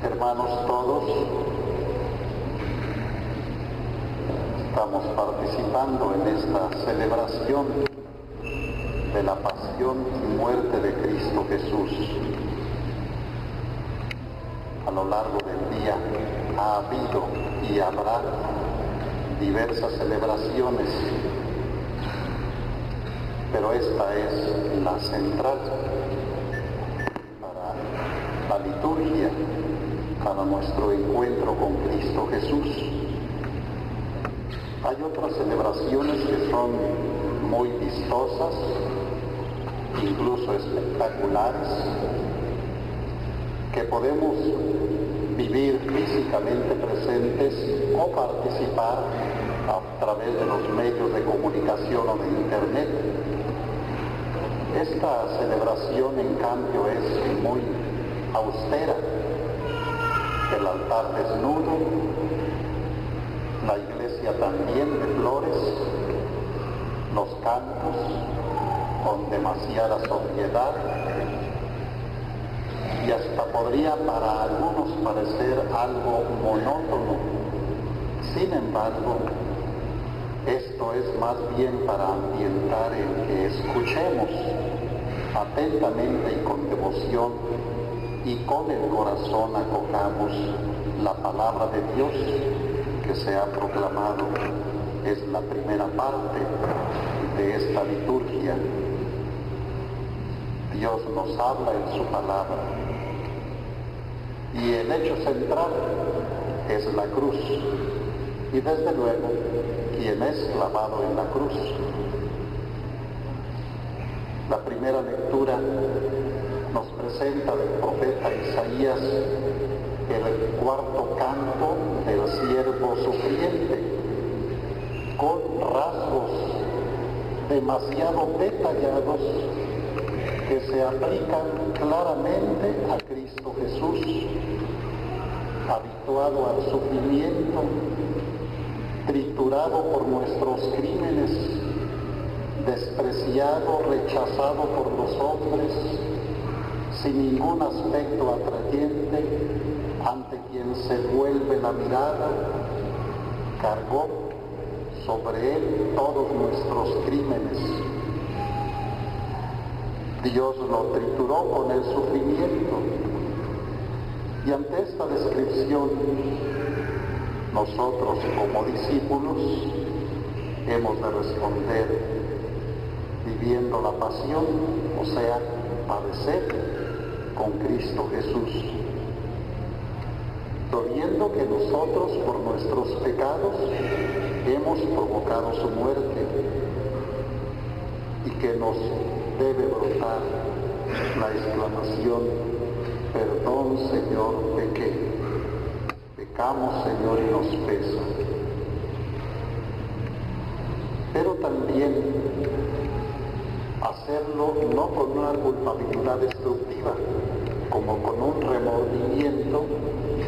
Hermanos todos, estamos participando en esta celebración de la pasión y muerte de Cristo Jesús. A lo largo del día ha habido y habrá diversas celebraciones, pero esta es la central para la liturgia, para nuestro encuentro con Cristo Jesús. Hay otras celebraciones que son muy vistosas, incluso espectaculares, que podemos vivir físicamente presentes o participar a través de los medios de comunicación o de internet. Esta celebración, en cambio, es muy austera. El altar desnudo, la iglesia también de flores, los cantos con demasiada sobriedad, y hasta podría para algunos parecer algo monótono. Sin embargo, esto es más bien para ambientar el que escuchemos atentamente y con devoción y con el corazón acojamos la palabra de Dios que se ha proclamado. Es la primera parte de esta liturgia. Dios nos habla en su palabra y el hecho central es la cruz, y desde luego quien es clavado en la cruz. La primera lectura nos presenta del profeta Isaías el cuarto canto del siervo sufriente, con rasgos demasiado detallados que se aplican claramente a Cristo Jesús, habituado al sufrimiento, triturado por nuestros crímenes, despreciado, rechazado por los hombres, sin ningún aspecto atrayente, ante quien se vuelve la mirada, cargó sobre él todos nuestros crímenes. Dios lo trituró con el sufrimiento. Y ante esta descripción, nosotros como discípulos hemos de responder viviendo la pasión, o sea, padecer con Cristo Jesús, sabiendo que nosotros por nuestros pecados hemos provocado su muerte y que nos debe brotar la exclamación: perdón, Señor, pequé. Pecamos, Señor, y nos pesa. Pero también hacerlo no con una culpabilidad destructiva, como con un remordimiento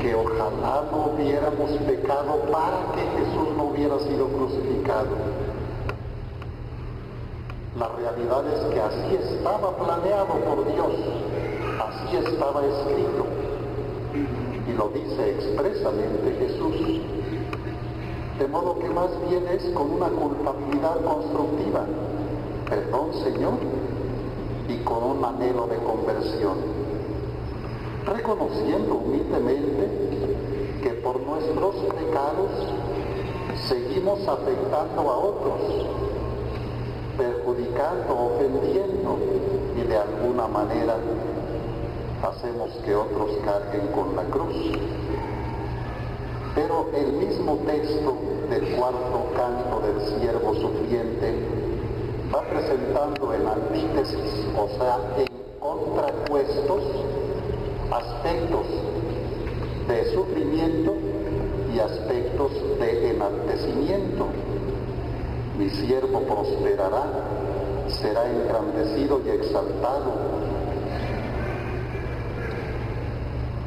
que ojalá no hubiéramos pecado para que Jesús no hubiera sido crucificado. La realidad es que así estaba planeado por Dios, así estaba escrito, y lo dice expresamente Jesús. De modo que más bien es con una culpabilidad constructiva: perdón, Señor, y con un anhelo de conversión, reconociendo humildemente que por nuestros pecados seguimos afectando a otros, perjudicando, ofendiendo, y de alguna manera hacemos que otros carguen con la cruz. Pero el mismo texto del cuarto canto del siervo sufriente va presentando en antítesis, o sea, en contrapuestos, aspectos de sufrimiento y aspectos de enaltecimiento. Mi siervo prosperará, será engrandecido y exaltado.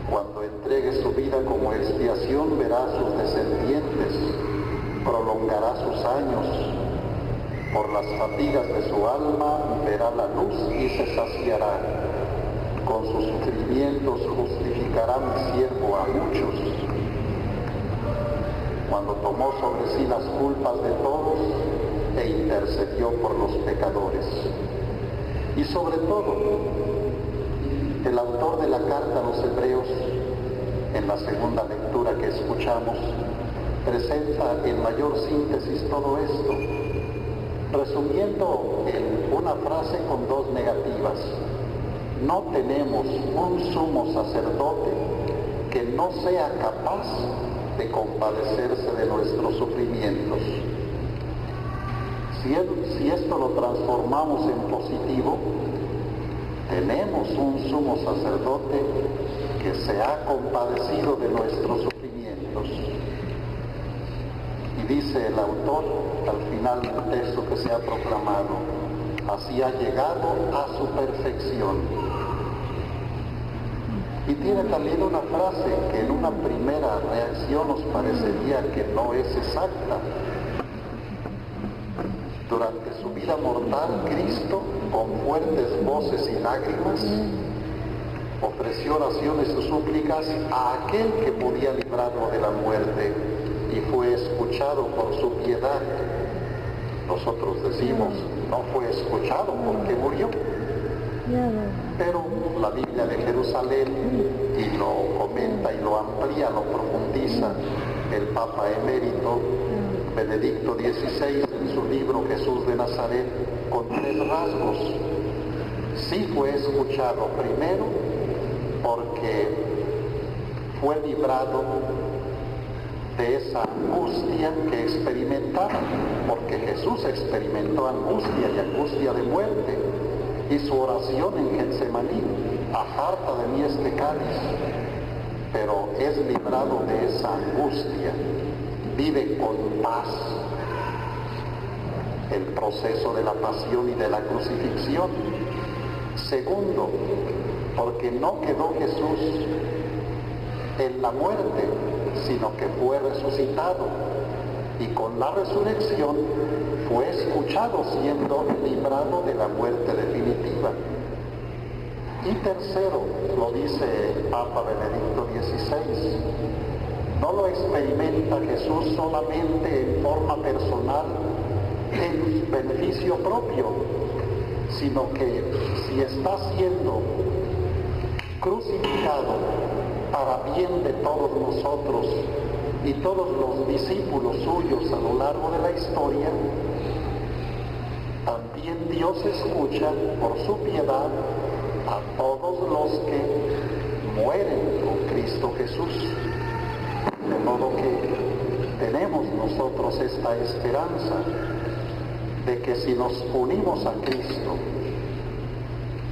Cuando entregue su vida como expiación, verá a sus descendientes, prolongará sus años. Por las fatigas de su alma verá la luz y se saciará. Con sus sufrimientos justificará glorificará mi siervo a muchos, cuando tomó sobre sí las culpas de todos e intercedió por los pecadores. Y sobre todo, el autor de la carta a los Hebreos, en la segunda lectura que escuchamos, presenta en mayor síntesis todo esto, resumiendo en una frase con dos negativas. No tenemos un sumo sacerdote que no sea capaz de compadecerse de nuestros sufrimientos. Si esto lo transformamos en positivo, tenemos un sumo sacerdote que se ha compadecido de nuestros sufrimientos. Y dice el autor al final del texto que se ha proclamado, así ha llegado a su perfección. Y tiene también una frase que en una primera reacción nos parecería que no es exacta. Durante su vida mortal, Cristo, con fuertes voces y lágrimas, ofreció oraciones y súplicas a aquel que podía librarlo de la muerte y fue escuchado por su piedad. Nosotros decimos, no fue escuchado porque murió. Pero la Biblia de Jerusalén, y lo comenta y lo amplía, lo profundiza el Papa emérito Benedicto XVI en su libro Jesús de Nazaret, con 3 rasgos. Sí fue escuchado primero porque fue librado de esa angustia que experimentaba, porque Jesús experimentó angustia y angustia de muerte. Y su oración en Getsemaní, aparta de mí este cáliz, pero es librado de esa angustia, vive con paz el proceso de la pasión y de la crucifixión. Segundo, porque no quedó Jesús en la muerte, sino que fue resucitado, y con la resurrección fue escuchado siendo librado de la muerte definitiva. Y tercero, lo dice el Papa Benedicto XVI, no lo experimenta Jesús solamente en forma personal, en beneficio propio, sino que si está siendo crucificado para bien de todos nosotros y todos los discípulos suyos a lo largo de la historia, también Dios escucha por su piedad a todos los que mueren con Cristo Jesús. De modo que tenemos nosotros esta esperanza de que si nos unimos a Cristo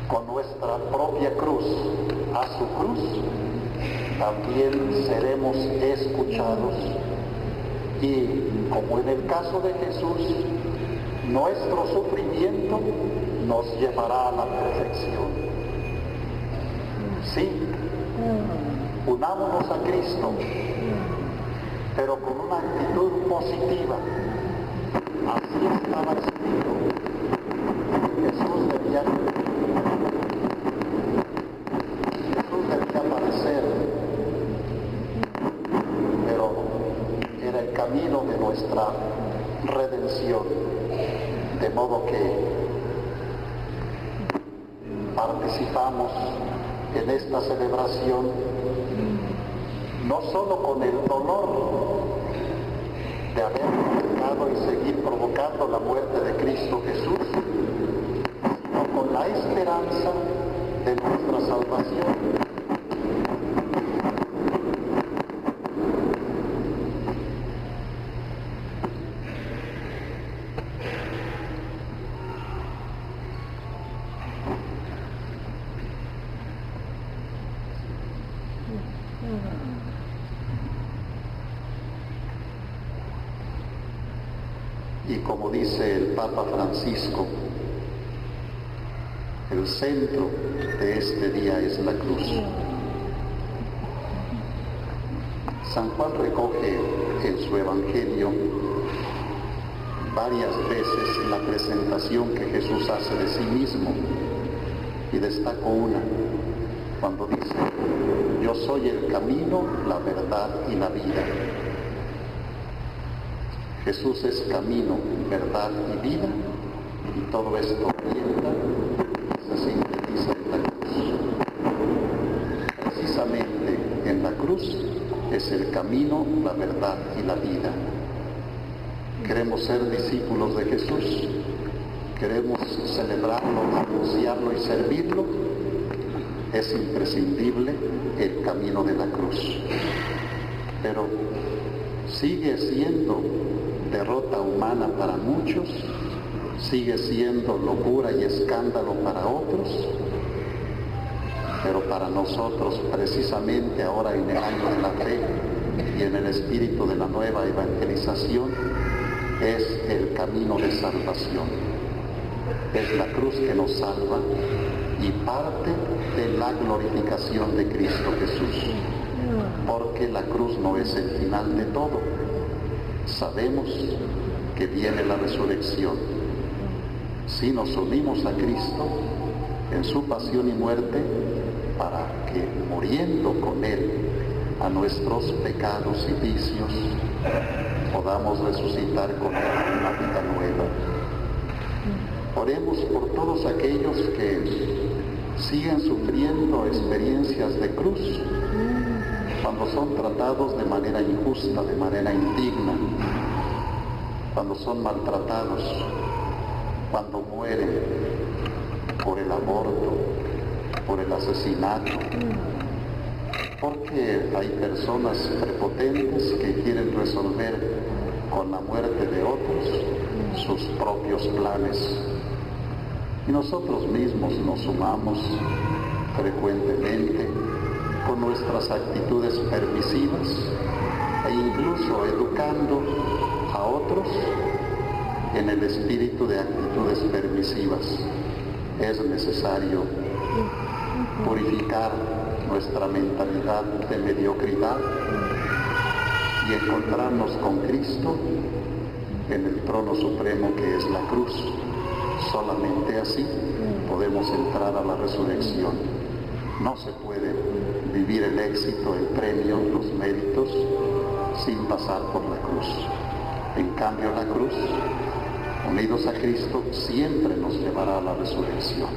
con nuestra propia cruz a su cruz, también seremos escuchados y, como en el caso de Jesús, nuestro sufrimiento nos llevará a la perfección. Sí, unámonos a Cristo, pero con una actitud positiva. Así estaba escrito. Jesús debía aparecer, pero era el camino de nuestra redención, de modo que participamos en esta celebración no solo con el dolor de haber provocado y seguir provocando la muerte de Cristo Jesús, sino con la esperanza de nuestra salvación. Y como dice el Papa Francisco, el centro de este día es la cruz. San Juan recoge en su Evangelio varias veces la presentación que Jesús hace de sí mismo, y destaco una, cuando dice: yo yo soy el camino, la verdad y la vida. Jesús es camino, verdad y vida, y todo esto orienta y se sintetiza en la cruz. Precisamente en la cruz es el camino, la verdad y la vida. Queremos ser discípulos de Jesús, queremos celebrarlo, anunciarlo y servirlo. Es imprescindible el camino de la cruz. Pero sigue siendo derrota humana para muchos, sigue siendo locura y escándalo para otros, pero para nosotros, precisamente ahora en el año de la fe y en el espíritu de la nueva evangelización, es el camino de salvación. Es la cruz que nos salva y parte de la glorificación de Cristo Jesús. Porque la cruz no es el final de todo. Sabemos que viene la resurrección. Si nos unimos a Cristo en su pasión y muerte, para que muriendo con Él a nuestros pecados y vicios, podamos resucitar con Él una vida nueva. Oremos por todos aquellos que siguen sufriendo experiencias de cruz, cuando son tratados de manera injusta, de manera indigna, cuando son maltratados, cuando mueren por el aborto, por el asesinato, porque hay personas prepotentes que quieren resolver con la muerte de otros sus propios planes. Y nosotros mismos nos sumamos frecuentemente con nuestras actitudes permisivas e incluso educando a otros en el espíritu de actitudes permisivas. Es necesario purificar nuestra mentalidad de mediocridad y encontrarnos con Cristo en el trono supremo que es la cruz. Solamente así podemos entrar a la resurrección. No se puede vivir el éxito, el premio, los méritos sin pasar por la cruz. En cambio, la cruz, unidos a Cristo, siempre nos llevará a la resurrección.